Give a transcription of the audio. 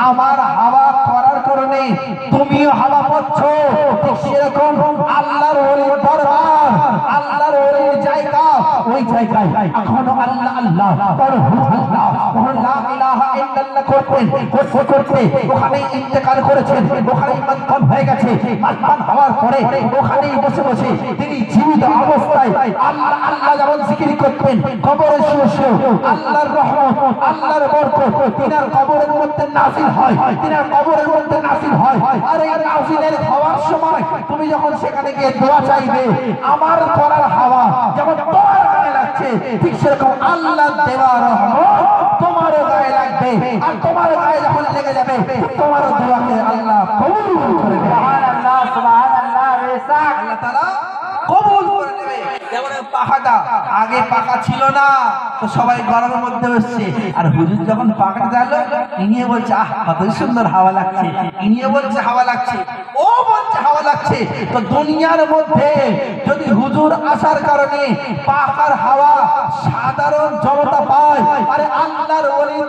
আমার হাওয়া করার কারণে তুমিও হাওয়া পাচ্ছ। ঠিক সেরকম আল্লাহর ওলির দরবার, আল্লাহর ওলির জায়গা, ওই জায়গায় এখনো আল্লাহ আল্লাহ আল্লাহ লা ইলাহা ইল্লাল্লাহ করতে ওখানে ইন্তেকাল করেছেন, ওখানেই মাতম হয়ে গেছে। মাতম হওয়ার পরে ওখানেই বসে বসে তিনি জীবিত অবস্থায় আল্লাহ আল্লাহ যেমন জিকির করতেন, কবরে শুয়ে আল্লাহর রহমত, আল্লাহর বরকত তিনার কবরের মধ্যে নাযিল হয়, তিনার কবরের মধ্যে নাযিল হয়। আর এই নাযিলের হওয়ার সময় তুমি যখন সেখানে গিয়ে দোয়া চাইবে, আমার করার হাওয়া যেমন তোমার গায়ে লাগছে, ঠিক সেরকম আল্লাহ দেওয়া রহমত তোমারও গায়ে লাগবে। আর তোমার গায়ে যখন লেগে যাবে, তোমার দোয়াকে আল্লাহ কবুল করে নেবে। সুবহানাল্লাহ, সুবহানাল্লাহ, রিসাক আল্লাহ তাআলা কবুল করে নেবে। যেমন পাখাটা আগে পাখা ছিল না, তো সবাই গরমের মধ্যে বসছে, আর হুজুর যখন পাখাটা দিল, ইনিয়ে বলছে আহ কত সুন্দর হাওয়া লাগছে, ইনিয়ে বলছে হাওয়া লাগছে, ও বলছে হাওয়া লাগছে। তো দুনিয়ার মধ্যে যদি হুজুর আসার কারণে পাখার হাওয়া সাধারণ জনতা পায়, আরে আল্লাহর ওলির